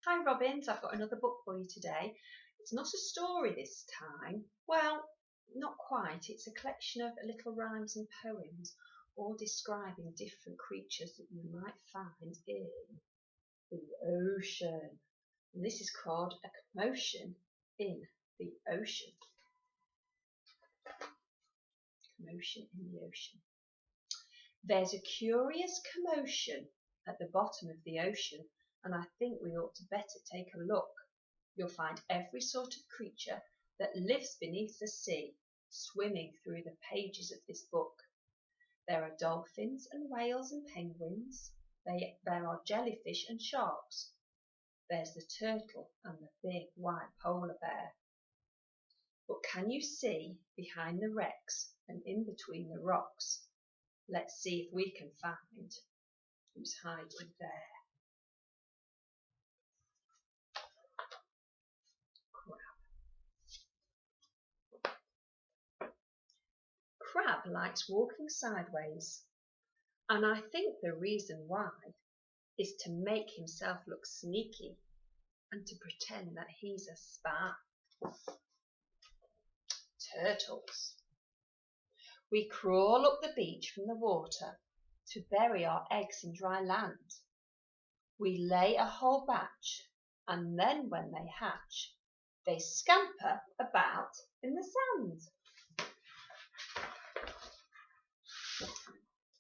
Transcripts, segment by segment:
Hi Robbins, I've got another book for you today. It's not a story this time. Well, not quite. It's a collection of little rhymes and poems, all describing different creatures that you might find in the ocean. And this is called A Commotion in the Ocean. Commotion in the ocean. There's a curious commotion at the bottom of the ocean, and I think we ought to better take a look. You'll find every sort of creature that lives beneath the sea swimming through the pages of this book. There are dolphins and whales and penguins. There are jellyfish and sharks. There's the turtle and the big white polar bear. But can you see behind the wrecks and in between the rocks? Let's see if we can find who's hiding there. Crab likes walking sideways, and I think the reason why is to make himself look sneaky and to pretend that he's a spy. Turtles. We crawl up the beach from the water to bury our eggs in dry land. We lay a whole batch, and then when they hatch, they scamper about in the sand.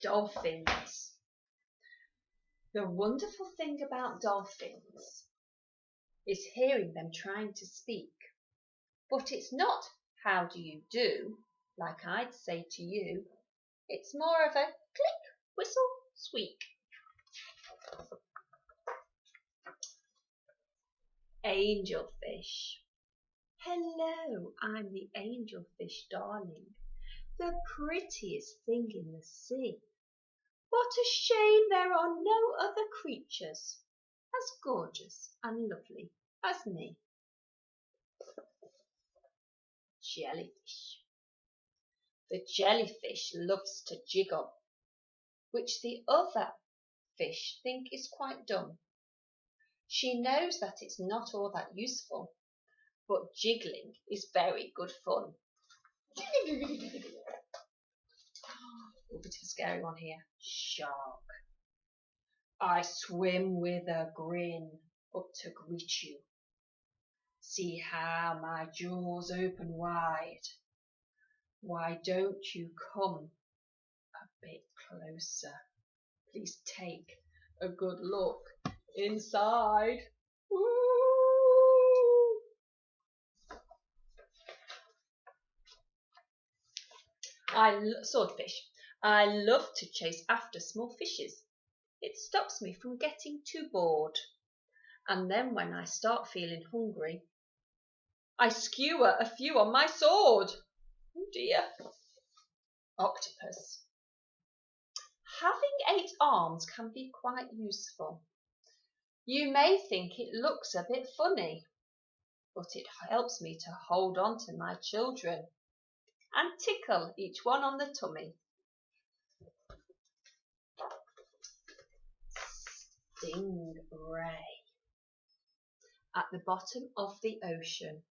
Dolphins. The wonderful thing about dolphins is hearing them trying to speak, but it's not how do you do, like I'd say to you. It's more of a click, whistle, squeak. Angelfish. Hello, I'm the angelfish, darling, the prettiest thing in the sea. What a shame there are no other creatures as gorgeous and lovely as me. Jellyfish. The jellyfish loves to jiggle, which the other fish think is quite dumb. She knows that it's not all that useful, but jiggling is very good fun. A bit of a scary one here. Shark. I swim with a grin up to greet you. See how my jaws open wide. Why don't you come a bit closer? Please take a good look inside. Woo! Swordfish. I love to chase after small fishes. It stops me from getting too bored. And then when I start feeling hungry, I skewer a few on my sword. Oh dear. Octopus. Having 8 arms can be quite useful. You may think it looks a bit funny, but it helps me to hold on to my children and tickle each one on the tummy. Stingray. At the bottom of the ocean,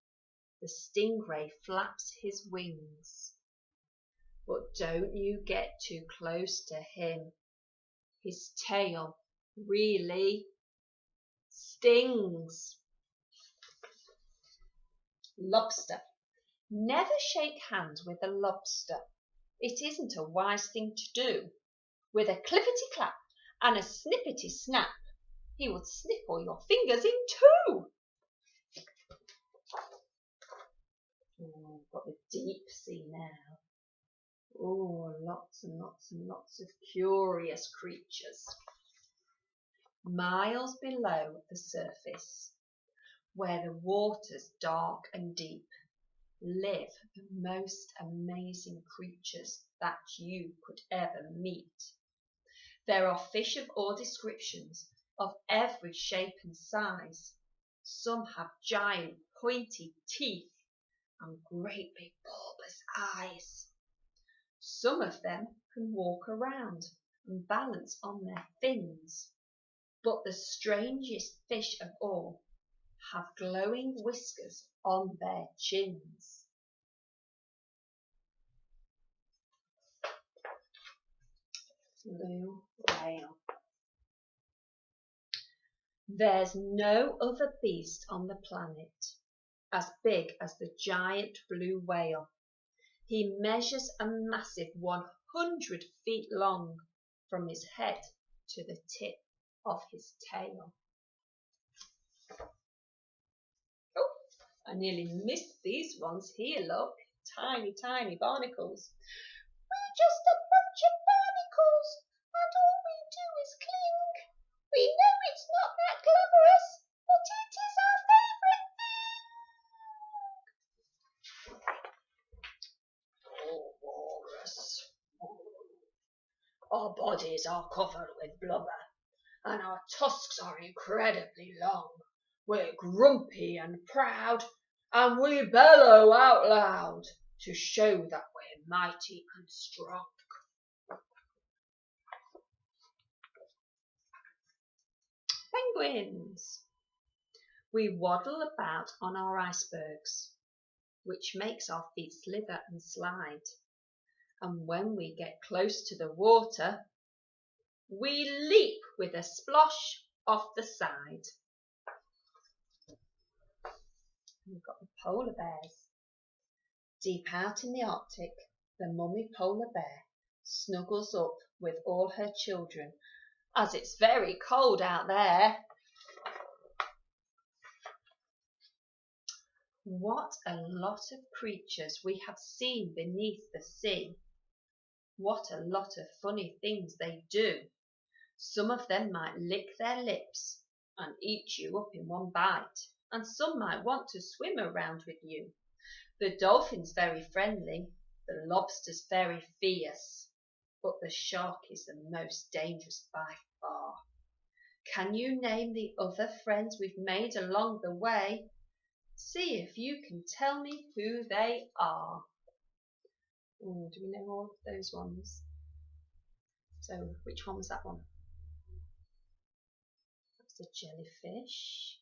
the stingray flaps his wings. But don't you get too close to him. His tail really stings. Lobster. Never shake hands with a lobster. It isn't a wise thing to do. With a clippity clap and a snippety snap, he would snip all your fingers in two. Oh, got the deep sea now. Oh, lots and lots and lots of curious creatures. Miles below the surface, where the water's dark and deep, live the most amazing creatures that you could ever meet. There are fish of all descriptions, of every shape and size. Some have giant pointy teeth and great big bulbous eyes. Some of them can walk around and balance on their fins. But the strangest fish of all have glowing whiskers on their chins. Blue whale. There's no other beast on the planet as big as the giant blue whale. He measures a massive 100 feet long from his head to the tip of his tail. Oh, I nearly missed these ones here, look. Tiny, tiny barnacles. We're just a bunch of barnacles, and all we do is cling. We know it's not that glamorous, but it is our favourite thing. Oh, walrus. Our bodies are covered with blubber, and our tusks are incredibly long. We're grumpy and proud, and we bellow out loud to show that we're mighty and strong. Penguins. We waddle about on our icebergs, which makes our feet slither and slide. And when we get close to the water, we leap with a splosh off the side. We've got the polar bears. Deep out in the Arctic, the mummy polar bear snuggles up with all her children, as it's very cold out there. What a lot of creatures we have seen beneath the sea. What a lot of funny things they do. Some of them might lick their lips and eat you up in one bite, and some might want to swim around with you. The dolphin's very friendly, the lobster's very fierce, but the shark is the most dangerous by far. Can you name the other friends we've made along the way? See if you can tell me who they are. Do we know all of those ones? So which one was that one? That's the jellyfish.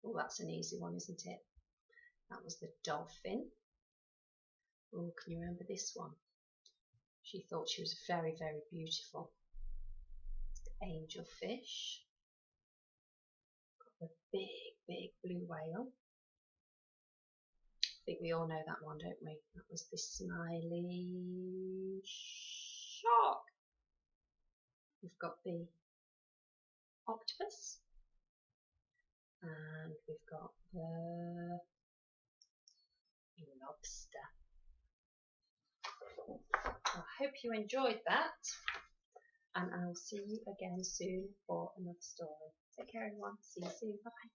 Oh, that's an easy one, isn't it? That was the dolphin. Oh, can you remember this one? She thought she was very, very beautiful. It's the angelfish. Got the big, big blue whale. I think we all know that one, don't we? That was the smiley shark. We've got the octopus. And we've got the lobster. I hope you enjoyed that, and I'll see you again soon for another story. Take care everyone, see you soon, bye bye.